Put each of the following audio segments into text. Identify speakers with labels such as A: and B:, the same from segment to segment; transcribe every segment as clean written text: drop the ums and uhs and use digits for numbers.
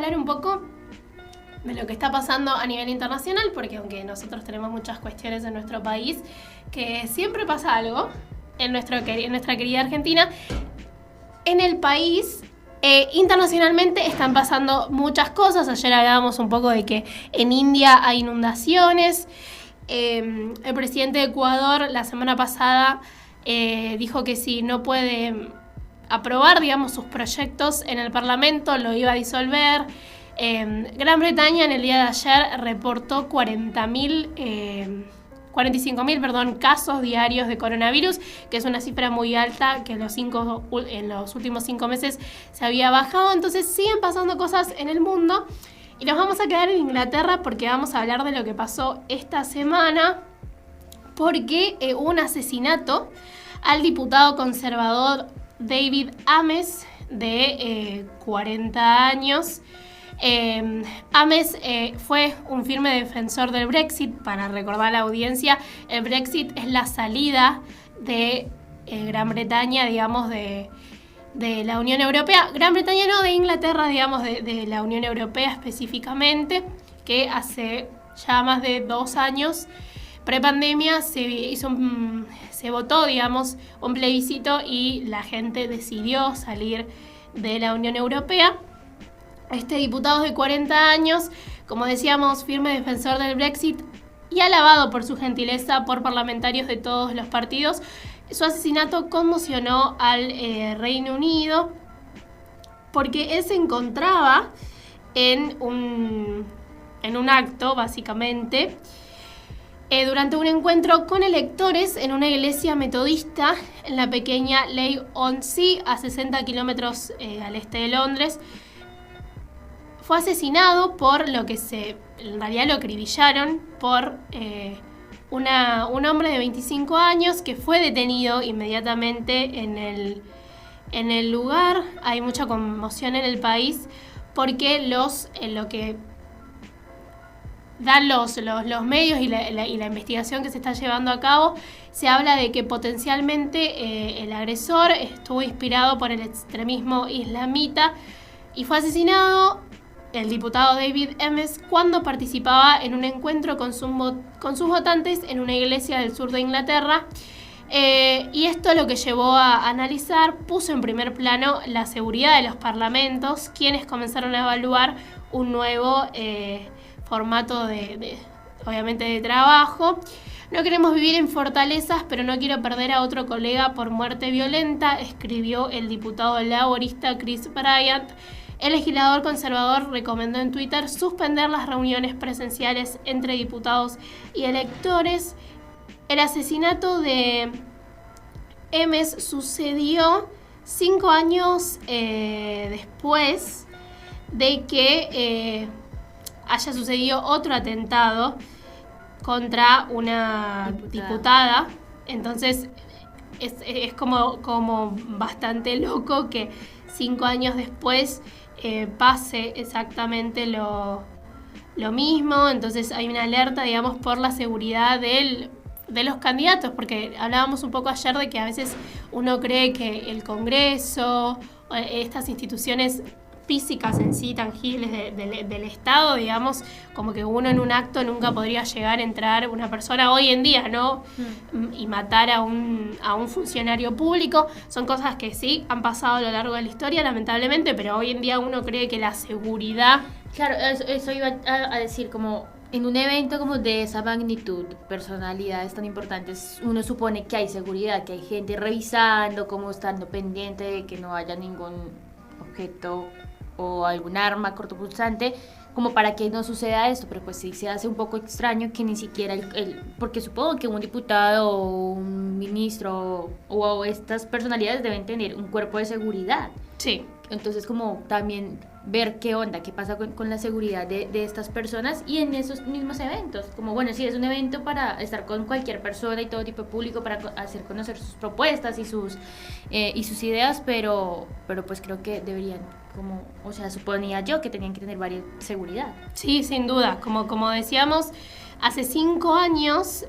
A: hablar un poco de lo que está pasando a nivel internacional, porque aunque nosotros tenemos muchas cuestiones en nuestro país, que siempre pasa algo en nuestra querida Argentina, en el país internacionalmente están pasando muchas cosas. Ayer hablábamos un poco de que en India hay inundaciones. El presidente de Ecuador la semana pasada dijo que si no puede aprobar, digamos, sus proyectos en el Parlamento, lo iba a disolver. Gran Bretaña en el día de ayer reportó 45.000 casos diarios de coronavirus, que es una cifra muy alta, que en los últimos 5 meses se había bajado. Entonces siguen pasando cosas en el mundo y nos vamos a quedar en Inglaterra porque vamos a hablar de lo que pasó esta semana, porque hubo un asesinato al diputado conservador David Ames, de 40 años. Ames fue un firme defensor del Brexit. Para recordar a la audiencia, el Brexit es la salida de Gran Bretaña, digamos, de la Unión Europea. Gran Bretaña no, de Inglaterra, digamos, de la Unión Europea específicamente, que hace ya más de 2 años, prepandemia, se votó, digamos, un plebiscito y la gente decidió salir de la Unión Europea. Este diputado de 40 años, como decíamos, firme defensor del Brexit y alabado por su gentileza por parlamentarios de todos los partidos. Su asesinato conmocionó al Reino Unido porque él se encontraba en un acto, básicamente, durante un encuentro con electores en una iglesia metodista en la pequeña Leigh-on-Sea, a 60 kilómetros al este de Londres. Fue asesinado por en realidad lo acribillaron por un hombre de 25 años que fue detenido inmediatamente en el lugar. Hay mucha conmoción en el país porque lo que dan los medios y la investigación que se está llevando a cabo, se habla de que potencialmente el agresor estuvo inspirado por el extremismo islamita y fue asesinado el diputado David Ames cuando participaba en un encuentro con sus votantes en una iglesia del sur de Inglaterra. Y esto lo que llevó a analizar, puso en primer plano la seguridad de los parlamentos, quienes comenzaron a evaluar un nuevo formato obviamente de trabajo. No queremos vivir en fortalezas, pero no quiero perder a otro colega por muerte violenta, escribió el diputado laborista Chris Bryant. El legislador conservador recomendó en Twitter suspender las reuniones presenciales entre diputados y electores. El asesinato de Ames sucedió 5 años después de que haya sucedido otro atentado contra una diputada. Entonces es como bastante loco que 5 años después pase exactamente lo mismo. Entonces hay una alerta, digamos, por la seguridad de los candidatos, porque hablábamos un poco ayer de que a veces uno cree que el Congreso, estas instituciones físicas en sí, tangibles del Estado, digamos, como que uno en un acto nunca podría llegar a entrar una persona hoy en día, ¿no? Y matar a un funcionario público. Son cosas que sí han pasado a lo largo de la historia, lamentablemente, pero hoy en día uno cree que la seguridad...
B: Claro, eso iba a decir, como en un evento como de esa magnitud, personalidades tan importantes, uno supone que hay seguridad, que hay gente revisando, como estando pendiente de que no haya ningún objeto o algún arma cortopunzante, como para que no suceda esto, pero pues sí se hace un poco extraño que ni siquiera porque supongo que un diputado o un ministro o estas personalidades deben tener un cuerpo de seguridad.
A: Sí.
B: Entonces como también ver qué onda, qué pasa con la seguridad de estas personas y en esos mismos eventos, como bueno, sí, es un evento para estar con cualquier persona y todo tipo de público para hacer conocer sus propuestas y sus ideas, pero pues creo que deberían, como, o sea, suponía yo que tenían que tener varias seguridad.
A: Sí, sin duda, como decíamos, hace 5 años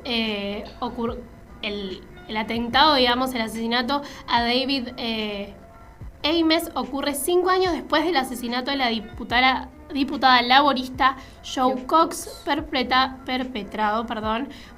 A: ocurrió el atentado, digamos, el asesinato a David Ames ocurre 5 años después del asesinato de la diputada laborista Joe Cox, perpetrado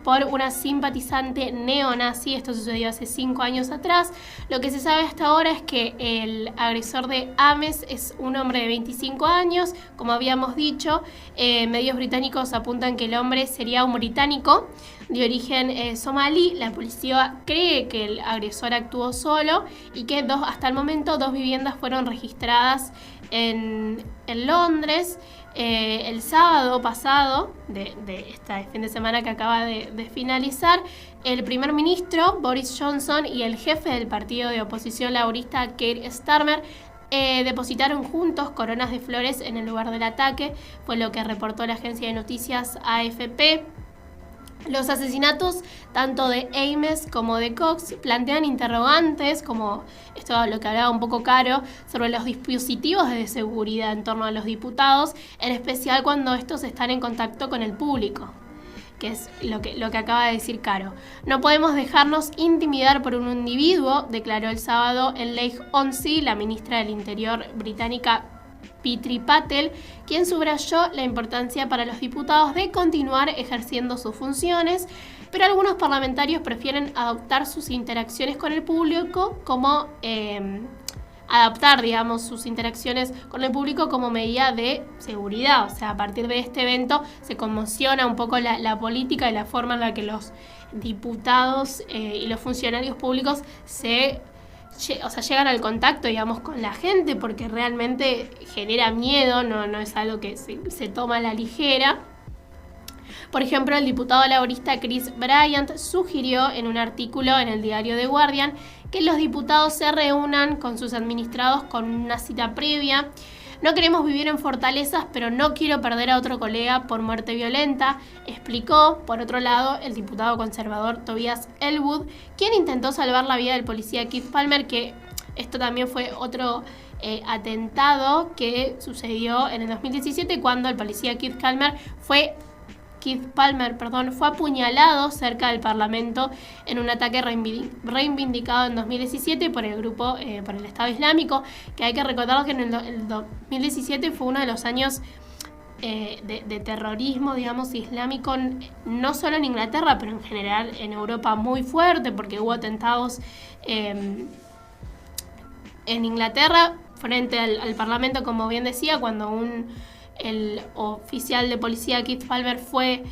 A: por una simpatizante neonazi. Esto sucedió hace 5 años atrás. Lo que se sabe hasta ahora es que el agresor de Ames es un hombre de 25 años, como habíamos dicho. Medios británicos apuntan que el hombre sería un británico de origen somalí. La policía cree que el agresor actuó solo y que hasta el momento 2 viviendas fueron registradas en Londres. El sábado pasado, de este fin de semana que acaba de finalizar, el primer ministro Boris Johnson y el jefe del partido de oposición laborista Keir Starmer depositaron juntos coronas de flores en el lugar del ataque, fue lo que reportó la agencia de noticias AFP. Los asesinatos tanto de Ames como de Cox plantean interrogantes, como esto lo que hablaba un poco Caro, sobre los dispositivos de seguridad en torno a los diputados, en especial cuando estos están en contacto con el público, que es lo que acaba de decir Caro. No podemos dejarnos intimidar por un individuo, declaró el sábado en Lake-on-Sea la ministra del Interior británica Priti Patel, quien subrayó la importancia para los diputados de continuar ejerciendo sus funciones, pero algunos parlamentarios prefieren adoptar sus interacciones con el público como sus interacciones con el público como medida de seguridad. O sea, a partir de este evento se conmociona un poco la política y la forma en la que los diputados y los funcionarios públicos llegan al contacto, digamos, con la gente, porque realmente genera miedo, no es algo que se toma a la ligera. Por ejemplo, el diputado laborista Chris Bryant sugirió en un artículo en el diario The Guardian que los diputados se reúnan con sus administrados con una cita previa. No queremos vivir en fortalezas, pero no quiero perder a otro colega por muerte violenta, explicó. Por otro lado, el diputado conservador Tobias Ellwood, quien intentó salvar la vida del policía Keith Palmer, que esto también fue otro atentado que sucedió en el 2017 cuando el policía Keith Palmer fue apuñalado cerca del Parlamento en un ataque reivindicado en 2017 por el grupo, por el Estado Islámico, que hay que recordar que en el 2017 fue uno de los años de terrorismo, digamos, islámico, no solo en Inglaterra, pero en general en Europa muy fuerte, porque hubo atentados en Inglaterra frente al Parlamento, como bien decía, cuando el oficial de policía Keith Palmer fue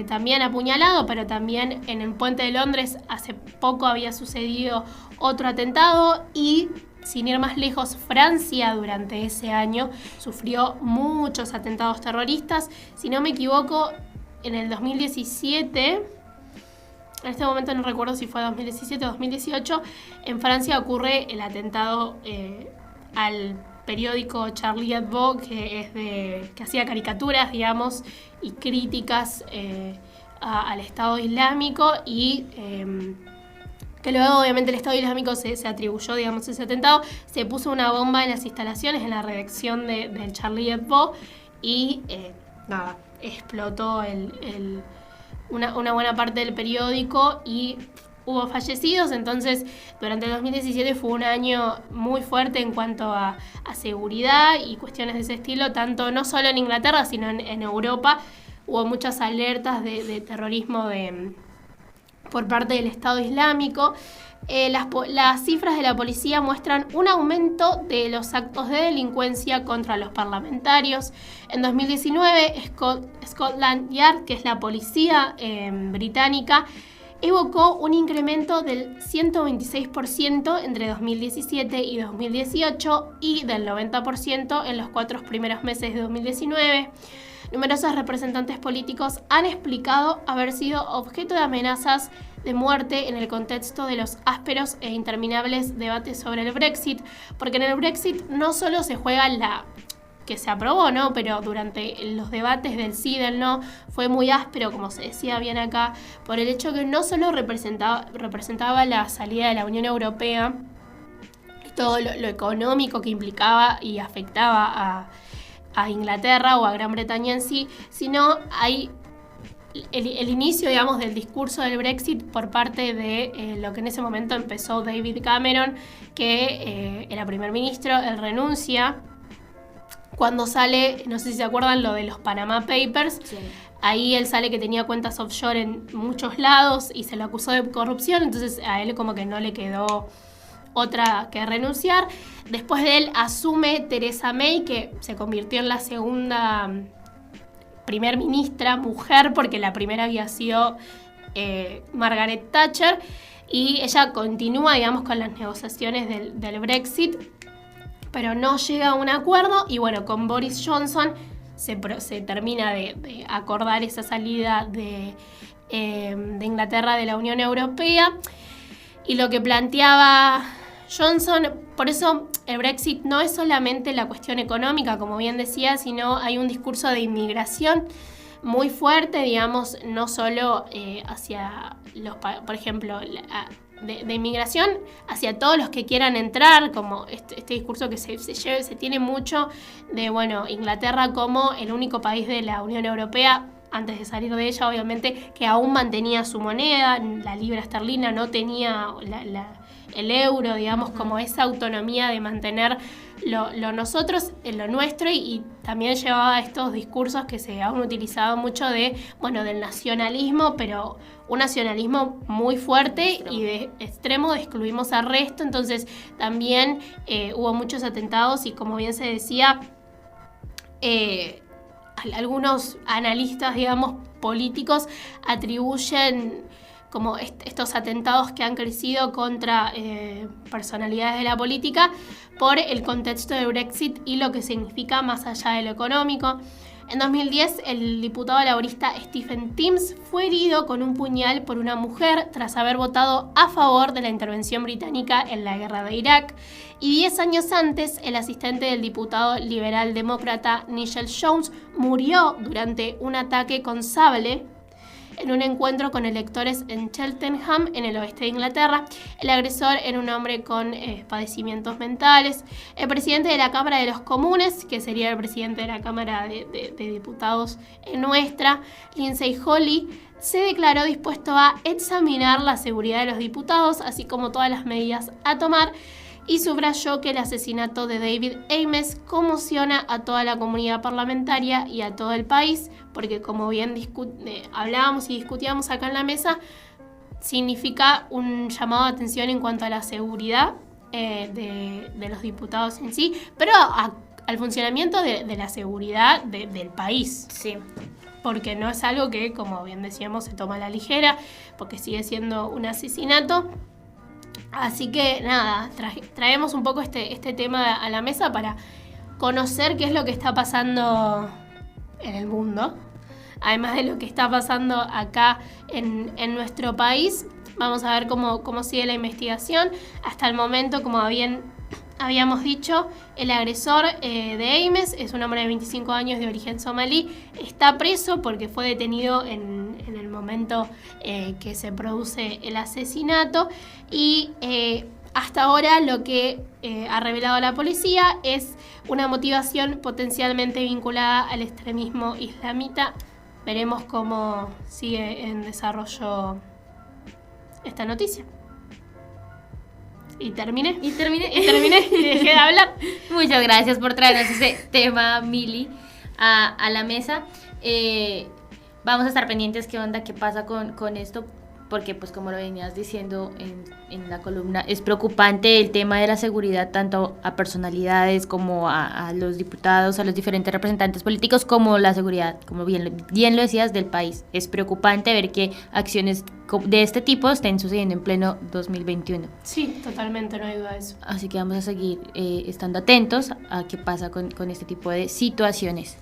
A: también apuñalado, pero también en el puente de Londres hace poco había sucedido otro atentado y, sin ir más lejos, Francia durante ese año sufrió muchos atentados terroristas. Si no me equivoco, en el 2017, en este momento no recuerdo si fue 2017 o 2018, en Francia ocurre el atentado al periódico Charlie Hebdo, que hacía caricaturas, digamos, y críticas al Estado Islámico, y que luego obviamente el Estado Islámico se atribuyó, digamos, ese atentado. Se puso una bomba en las instalaciones, en la redacción del Charlie Hebdo, y explotó una buena parte del periódico y hubo fallecidos. Entonces, durante el 2017 fue un año muy fuerte en cuanto a seguridad y cuestiones de ese estilo, tanto no solo en Inglaterra, sino en Europa. Hubo muchas alertas de terrorismo por parte del Estado Islámico. Las cifras de la policía muestran un aumento de los actos de delincuencia contra los parlamentarios. En 2019, Scotland Yard, que es la policía británica, evocó un incremento del 126% entre 2017 y 2018 y del 90% en los 4 primeros meses de 2019. Numerosos representantes políticos han explicado haber sido objeto de amenazas de muerte en el contexto de los ásperos e interminables debates sobre el Brexit, porque en el Brexit no solo se juega que se aprobó, ¿no? Pero durante los debates del sí y del no fue muy áspero, como se decía bien acá, por el hecho que no solo representaba la salida de la Unión Europea y todo lo económico que implicaba y afectaba a Inglaterra o a Gran Bretaña en sí, sino hay el inicio, digamos, del discurso del Brexit por parte de lo que en ese momento empezó David Cameron, que era primer ministro. Él renuncia cuando sale, no sé si se acuerdan lo de los Panama Papers,
B: Sí.
A: ahí él sale que tenía cuentas offshore en muchos lados y se lo acusó de corrupción, entonces a él como que no le quedó otra que renunciar. Después de él asume Theresa May, que se convirtió en la segunda primer ministra mujer, porque la primera había sido Margaret Thatcher, y ella continúa, digamos, con las negociaciones del Brexit, pero no llega a un acuerdo, y bueno, con Boris Johnson se termina de acordar esa salida de Inglaterra de la Unión Europea, y lo que planteaba Johnson, por eso el Brexit no es solamente la cuestión económica, como bien decía, sino hay un discurso de inmigración muy fuerte, digamos, no solo hacia los, por ejemplo, de inmigración hacia todos los que quieran entrar, como este discurso que se tiene mucho de, bueno, Inglaterra como el único país de la Unión Europea, antes de salir de ella, obviamente, que aún mantenía su moneda, la libra esterlina, no tenía el euro, digamos, como esa autonomía de mantener lo nosotros en lo nuestro, y también llevaba estos discursos que se han utilizado mucho de, bueno, del nacionalismo, pero un nacionalismo muy fuerte y de extremo, de excluimos al resto. Entonces también hubo muchos atentados y, como bien se decía, algunos analistas, digamos, políticos atribuyen como estos atentados que han crecido contra personalidades de la política por el contexto de Brexit y lo que significa más allá de lo económico. En 2010, el diputado laborista Stephen Timms fue herido con un puñal por una mujer tras haber votado a favor de la intervención británica en la guerra de Irak. Y 10 años antes, el asistente del diputado liberal demócrata Nigel Jones murió durante un ataque con sable en un encuentro con electores en Cheltenham, en el oeste de Inglaterra. El agresor era un hombre con padecimientos mentales. El presidente de la Cámara de los Comunes, que sería el presidente de la Cámara de Diputados nuestra, Lindsay Hoyle, se declaró dispuesto a examinar la seguridad de los diputados, así como todas las medidas a tomar, y subrayó que el asesinato de David Amess conmociona a toda la comunidad parlamentaria y a todo el país, porque, como bien hablábamos y discutíamos acá en la mesa, significa un llamado de atención en cuanto a la seguridad de los diputados en sí, pero al funcionamiento de la seguridad del país.
B: Sí.
A: Porque no es algo que, como bien decíamos, se toma a la ligera, porque sigue siendo un asesinato. Así que nada, traemos un poco este tema a la mesa para conocer qué es lo que está pasando en el mundo, además de lo que está pasando acá en nuestro país. Vamos a ver cómo sigue la investigación. Hasta el momento, como habíamos dicho, el agresor de Amess es un hombre de 25 años de origen somalí. Está preso porque fue detenido en el momento que se produce el asesinato, y hasta ahora lo que ha revelado la policía es una motivación potencialmente vinculada al extremismo islamita. Veremos cómo sigue en desarrollo esta noticia. Y terminé y dejé de hablar.
B: Muchas gracias por traernos ese tema, Mili, a la mesa. Vamos a estar pendientes qué onda, qué pasa con esto, porque, pues, como lo venías diciendo en la columna, es preocupante el tema de la seguridad, tanto a personalidades como a los diputados, a los diferentes representantes políticos, como la seguridad, como bien lo decías, del país. Es preocupante ver que acciones de este tipo estén sucediendo en pleno 2021.
A: Sí, totalmente, no hay duda de eso.
B: Así que vamos a seguir estando atentos a qué pasa con este tipo de situaciones.